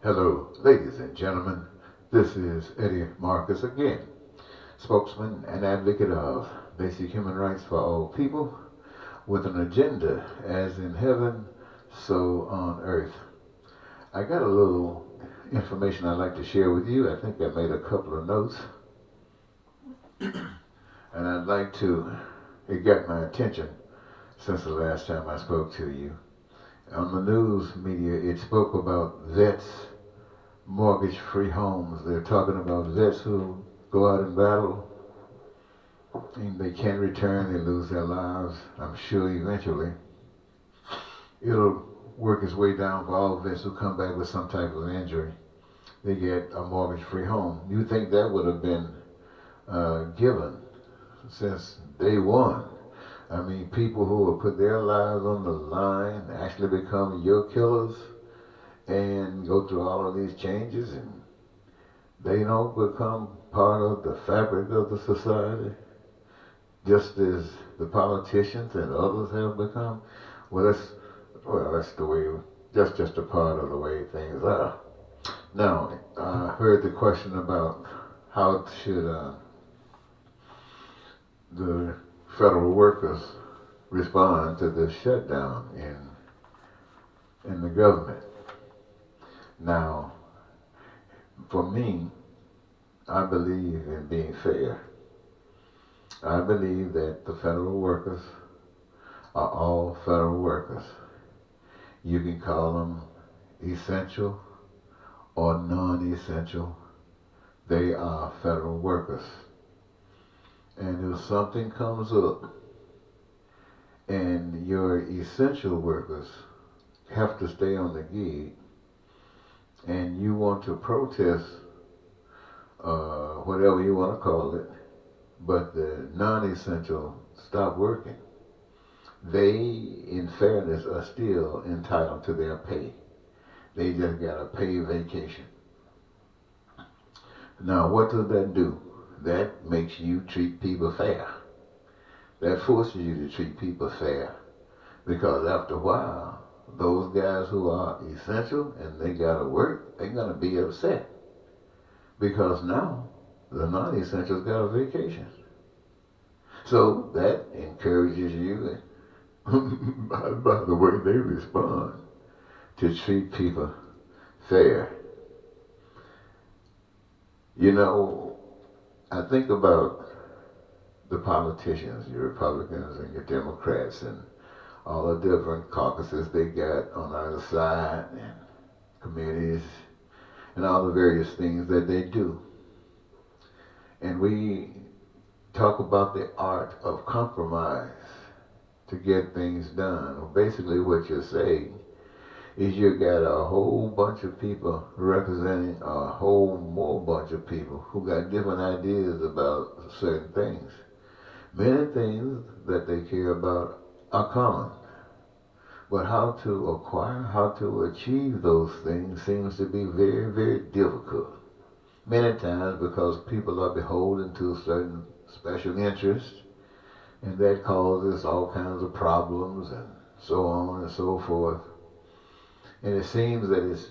Hello, ladies and gentlemen. This is Eddie Marcus again, spokesman and advocate of basic human rights for all people with an agenda as in heaven, so on earth. I got a little information I'd like to share with you. I think I made a couple of notes, and I'd like to, it got my attention since the last time I spoke to you. On the news media, it spoke about vets mortgage-free homes. They're talking about vets who go out in battle and they can't return, they lose their lives. I'm sure eventually it'll work its way down for all vets who come back with some type of injury. They get a mortgage-free home. You think that would have been given since day one? I mean, people who will put their lives on the line actually become your killers and go through all of these changes, and they don't become part of the fabric of the society, just as the politicians and others have become. That's the way. That's just a part of the way things are. Now, I heard the question about how should the federal workers respond to the shutdown in the government. Now, for me, I believe in being fair. I believe that the federal workers are all federal workers. You can call them essential or non-essential. They are federal workers. And if something comes up and your essential workers have to stay on the gig, and you want to protest whatever you want to call it, but the non-essential stop working, they, in fairness, are still entitled to their pay. They just got a pay vacation. Now, what does that do? That makes you treat people fair. That forces you to treat people fair. Because after a while, those guys who are essential and they gotta work, they're gonna be upset. Because now the non-essentials got a vacation. So that encourages you, by the way they respond, to treat people fair. You know, I think about the politicians, your Republicans and your Democrats, and all the different caucuses they got on either side, and committees, and all the various things that they do. And we talk about the art of compromise to get things done. Well, basically what you're saying is you got a whole bunch of people representing a whole more bunch of people who got different ideas about certain things. Many things that they care about are common. But how to acquire, how to achieve those things seems to be very, very difficult. Many times because people are beholden to certain special interests, and that causes all kinds of problems and so on and so forth. And it seems that it's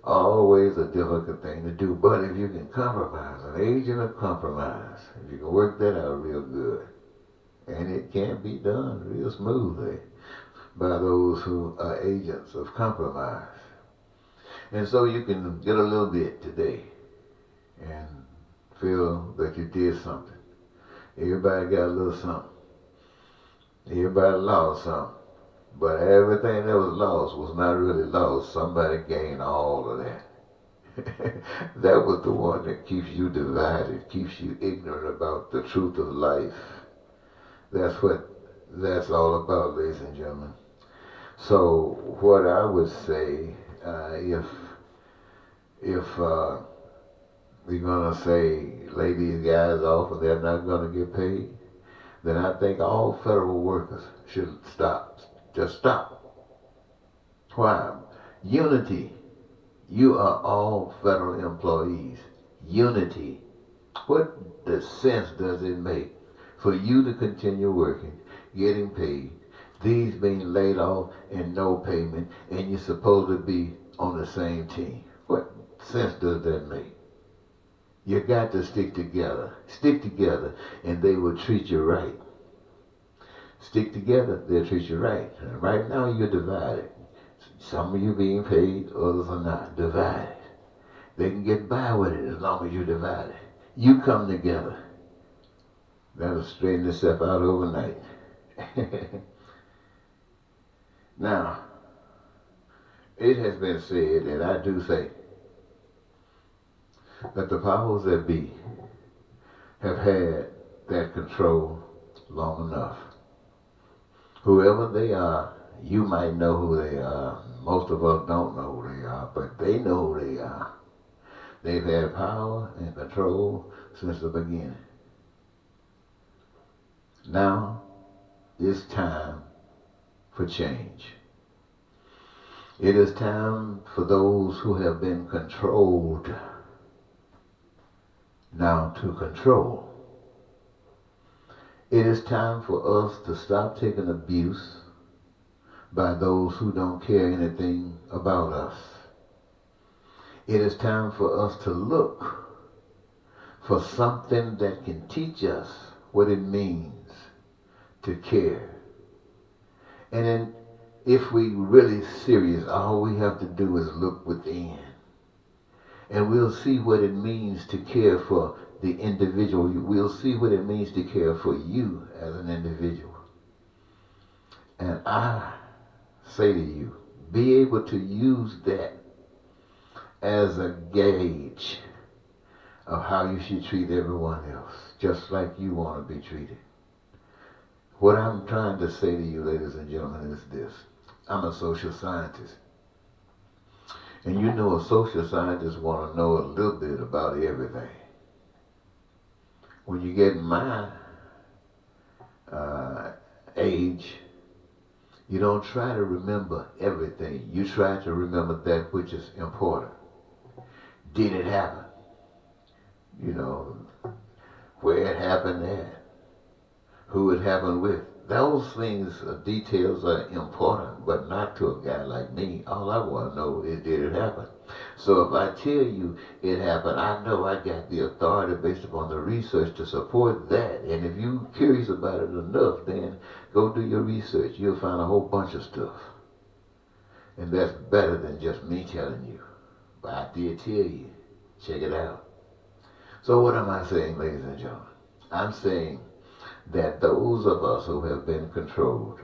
always a difficult thing to do. But if you can compromise, an agent of compromise, if you can work that out real good, and it can be done real smoothly by those who are agents of compromise. And so you can get a little bit today and feel that you did something. Everybody got a little something. Everybody lost something. But everything that was lost was not really lost. Somebody gained all of that. That was the one that keeps you divided, keeps you ignorant about the truth of life. That's what that's all about, ladies and gentlemen. So what I would say, if we're gonna say lay these guys off and they're not gonna get paid, then I think all federal workers should stop. Just stop. Why? Unity. You are all federal employees. Unity. What the sense does it make for you to continue working, getting paid, these being laid off and no payment, and you're supposed to be on the same team? What sense does that make? You got to stick together. Stick together, and they will treat you right. Stick together, they'll treat you right. And right now, you're divided. Some of you being paid, others are not. Divided. They can get by with it as long as you're divided. You come together. That'll straighten itself out overnight. Now, it has been said, and I do say, that the powers that be have had that control long enough. Whoever they are, you might know who they are. Most of us don't know who they are, but they know who they are. They've had power and control since the beginning. Now it's time for change. It is time for those who have been controlled now to control. It is time for us to stop taking abuse by those who don't care anything about us. It is time for us to look for something that can teach us what it means to care. And then if we really serious, all we have to do is look within. And we'll see what it means to care for the individual. We'll see what it means to care for you as an individual. And I say to you, be able to use that as a gauge of how you should treat everyone else, just like you want to be treated. What I'm trying to say to you, ladies and gentlemen, is this. I'm a social scientist. And you know a social scientist want to know a little bit about everything. When you get my age, you don't try to remember everything. You try to remember that which is important. Did it happen? You know, where it happened at, who it happened with. Those things, details are important, but not to a guy like me. All I want to know is, did it happen? So if I tell you it happened, I know I got the authority based upon the research to support that. And if you're curious about it enough, then go do your research. You'll find a whole bunch of stuff. And that's better than just me telling you. But I did tell you. Check it out. So what am I saying, ladies and gentlemen? I'm saying that those of us who have been controlled,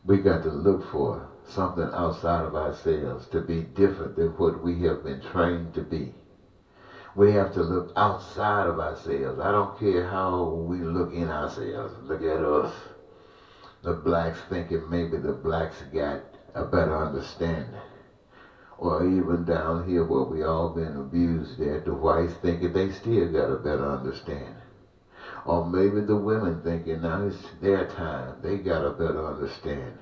we got to look for something outside of ourselves to be different than what we have been trained to be. We have to look outside of ourselves. I don't care how we look in ourselves. Look at us. The blacks thinking maybe the blacks got a better understanding. Or even down here where we all been abused at, the whites thinking they still got a better understanding. Or maybe the women thinking now it's their time, they got a better understanding.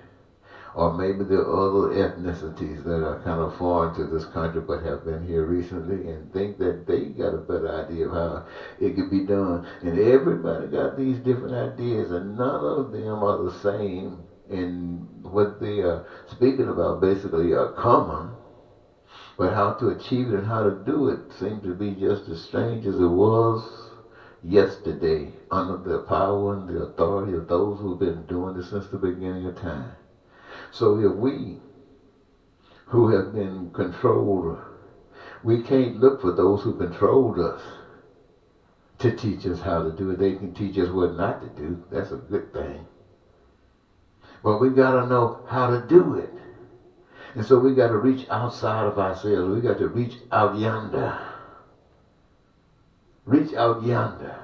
Or maybe the other ethnicities that are kind of foreign to this country but have been here recently and think that they got a better idea of how it could be done. And everybody got these different ideas and none of them are the same in what they are speaking about basically are common. But how to achieve it and how to do it seems to be just as strange as it was yesterday under the power and the authority of those who've been doing this since the beginning of time. So if we who have been controlled, we can't look for those who controlled us to teach us how to do it. They can teach us what not to do. That's a good thing. But we got to know how to do it. And so we got to reach outside of ourselves. We got to reach out yonder. Reach out yonder.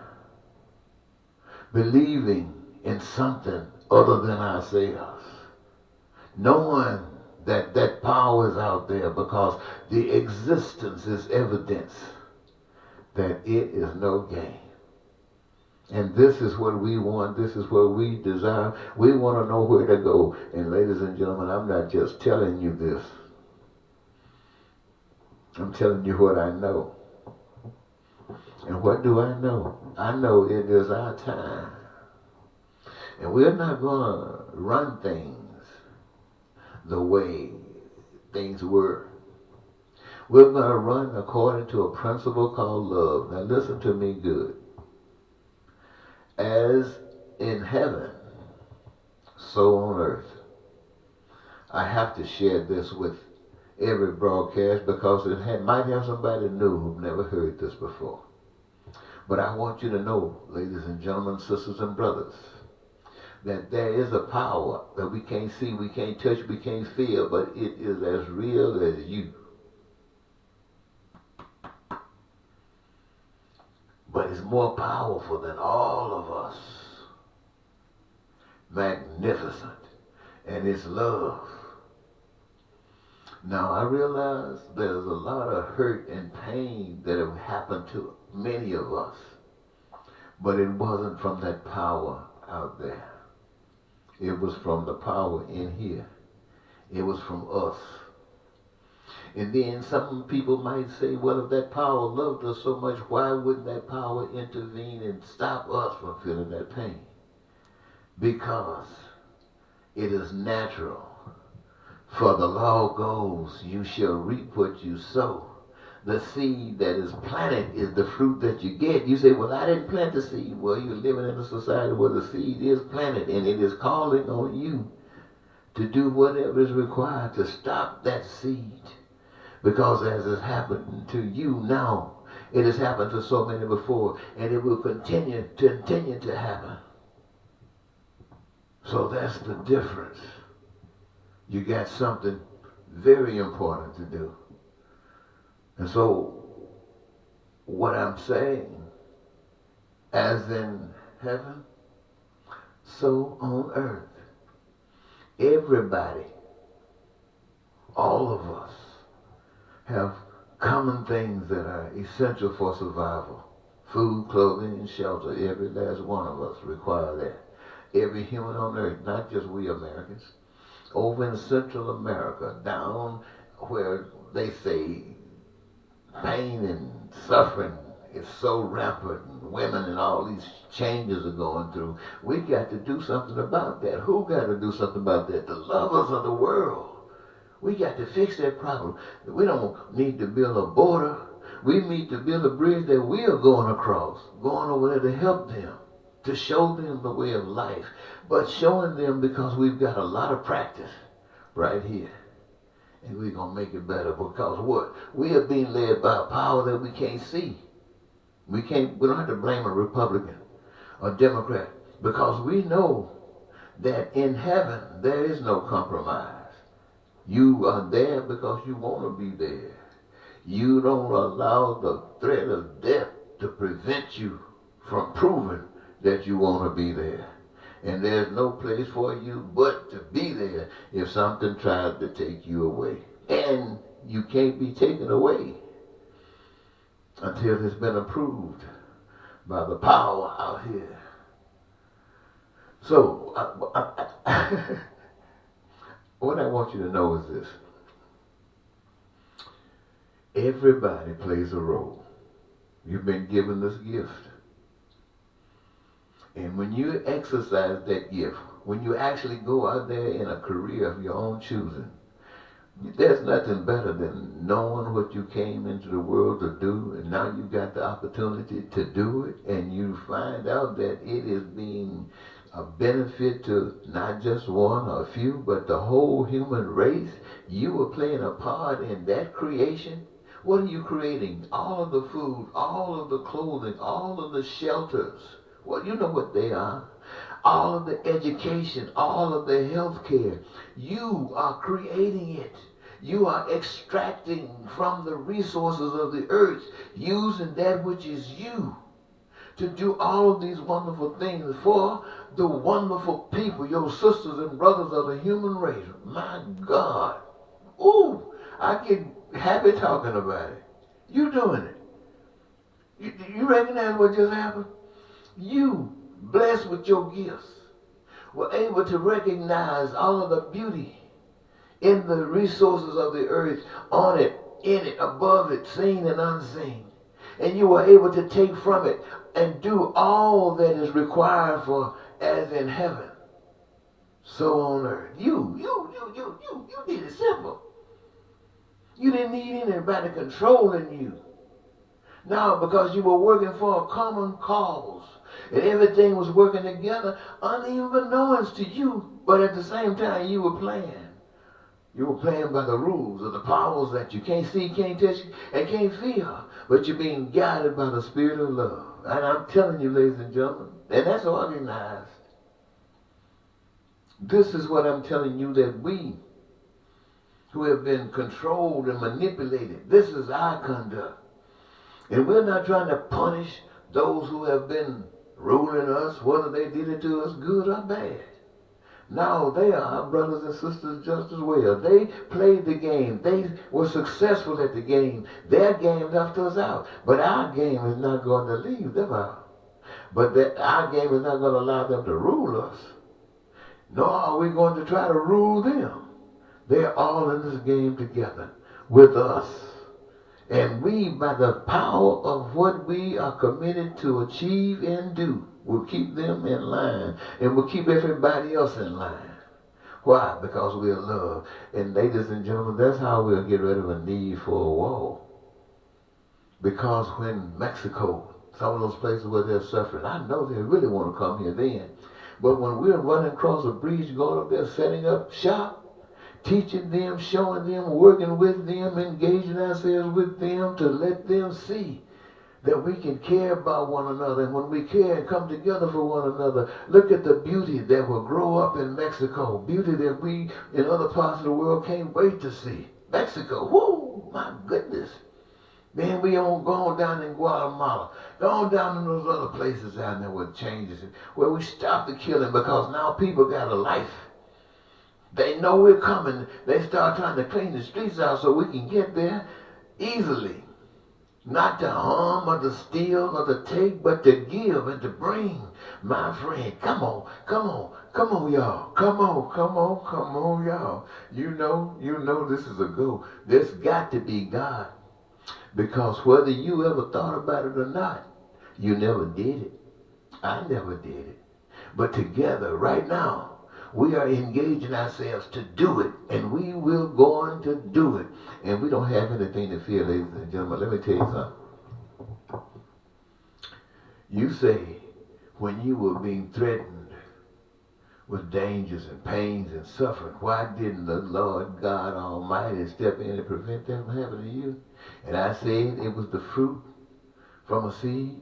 Believing in something other than ourselves. Knowing that that power is out there because the existence is evidence that it is no game. And this is what we want. This is what we desire. We want to know where to go. And ladies and gentlemen, I'm not just telling you this. I'm telling you what I know. And what do I know? I know it is our time. And we're not going to run things the way things were. We're going to run according to a principle called love. Now listen to me good. As in heaven, so on earth. I have to share this with every broadcast because might have somebody new who've never heard this before. But I want you to know, ladies and gentlemen, sisters and brothers, that there is a power that we can't see, we can't touch, we can't feel, but it is as real as you. But it's more powerful than all of us. Magnificent. And it's love. Now I realize there's a lot of hurt and pain that have happened to many of us. But it wasn't from that power out there. It was from the power in here. It was from us. And then some people might say, well, if that power loved us so much, why wouldn't that power intervene and stop us from feeling that pain? Because it is natural. For the law goes, you shall reap what you sow. The seed that is planted is the fruit that you get. You say, well, I didn't plant the seed. Well, you're living in a society where the seed is planted, and it is calling on you to do whatever is required to stop that seed. Because as it's happened to you now, it has happened to so many before, and it will continue to happen. So that's the difference. You got something very important to do. And so, what I'm saying, as in heaven, so on earth. Everybody, all of us, have common things that are essential for survival. Food, clothing, and shelter. Every last one of us require that. Every human on earth, not just we Americans. Over in Central America, down where they say pain and suffering is so rampant, and women and all these changes are going through. We got to do something about that. Who got to do something about that? The lovers of the world. We got to fix that problem. We don't need to build a border. We need to build a bridge that we are going across, going over there to help them, to show them the way of life. But showing them because we've got a lot of practice right here. And we're going to make it better because what? We are being led by a power that we can't see. We don't have to blame a Republican or Democrat because we know that in heaven there is no compromise. You are there because you want to be there. You don't allow the threat of death to prevent you from proving that you want to be there. And there's no place for you but to be there if something tries to take you away. And you can't be taken away until it's been approved by the power out here. So, what I want you to know is this. Everybody plays a role. You've been given this gift. And when you exercise that gift, when you actually go out there in a career of your own choosing, there's nothing better than knowing what you came into the world to do, and now you got the opportunity to do it, and you find out that it is being a benefit to not just one or a few, but the whole human race. You are playing a part in that creation. What are you creating? All of the food, all of the clothing, all of the shelters. Well, you know what they are. All of the education, all of the health care. You are creating it. You are extracting from the resources of the earth, using that which is you to do all of these wonderful things for the wonderful people, your sisters and brothers of the human race. My God. Ooh, I get happy talking about it. You doing it. You recognize what just happened? You, blessed with your gifts, were able to recognize all of the beauty in the resources of the earth, on it, in it, above it, seen and unseen. And you were able to take from it and do all that is required for as in heaven, so on earth. You did it simple. You didn't need anybody controlling you. No, because you were working for a common cause. And everything was working together unbeknownst to you. But at the same time, you were playing. You were playing by the rules of the powers that you can't see, can't touch, and can't feel. But you're being guided by the Spirit of love. And I'm telling you, ladies and gentlemen, and that's organized. This is what I'm telling you, that we who have been controlled and manipulated, this is our conduct. And we're not trying to punish those who have been ruling us, whether they did it to us good or bad. No, they are our brothers and sisters just as well. They played the game. They were successful at the game. Their game left us out. But our game is not going to leave them out. But our game is not going to allow them to rule us. Nor are we going to try to rule them. They're all in this game together with us. And we, by the power of what we are committed to achieve and do, will keep them in line. And will keep everybody else in line. Why? Because we are loved. And ladies and gentlemen, that's how we'll get rid of a need for a wall. Because when Mexico, some of those places where they're suffering, I know they really want to come here then. But when we're running across a bridge, going up there, setting up shop, teaching them, showing them, working with them, engaging ourselves with them to let them see that we can care about one another. And when we care and come together for one another, look at the beauty that will grow up in Mexico. Beauty that we in other parts of the world can't wait to see. Mexico, whoo, my goodness. Then we on going down in Guatemala, going down in those other places down there where changes, where we stop the killing because now people got a life. They know we're coming. They start trying to clean the streets out so we can get there easily. Not to harm or to steal or to take, but to give and to bring. My friend, come on, come on, come on, y'all. Come on, come on, come on, y'all. You know this is a go. This got to be God. Because whether you ever thought about it or not, you never did it. I never did it. But together, right now, we are engaging ourselves to do it. And we will go on to do it. And we don't have anything to fear, ladies and gentlemen. Let me tell you something. You say, when you were being threatened with dangers and pains and suffering, why didn't the Lord God Almighty step in and prevent that from happening to you? And I said it was the fruit from a seed.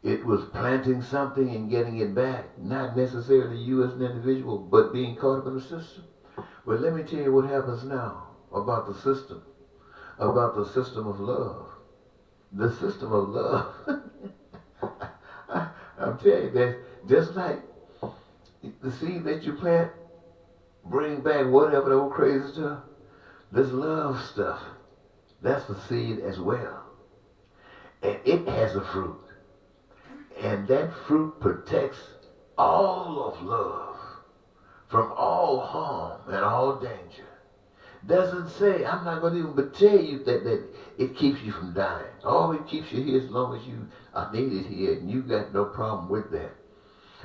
It was planting something and getting it back. Not necessarily you as an individual, but being caught up in the system. But let me tell you what happens now about the system. About the system of love. The system of love. I'm telling you that just like the seed that you plant, bring back whatever the old crazy stuff. This love stuff, that's the seed as well. And it has a fruit. And that fruit protects all of love from all harm and all danger. Doesn't say, I'm not going to even tell you that it keeps you from dying. Oh, it keeps you here as long as you are needed here, and you got no problem with that.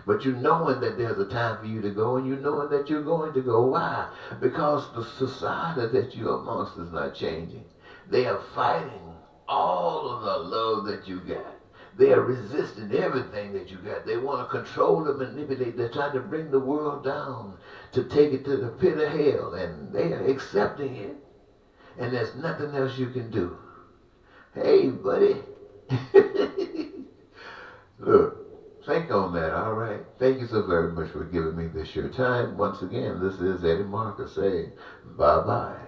But you knowing that there's a time for you to go, and you knowing that you're going to go. Why? Because the society that you're amongst is not changing. They are fighting all of the love that you got. They are resisting everything that you got. They want to control and manipulate. They're trying to bring the world down, to take it to the pit of hell, and they are accepting it. And there's nothing else you can do. Hey, buddy. Look, think on that, all right? Thank you so very much for giving me this your time. Once again, this is Eddie Marcus saying bye-bye.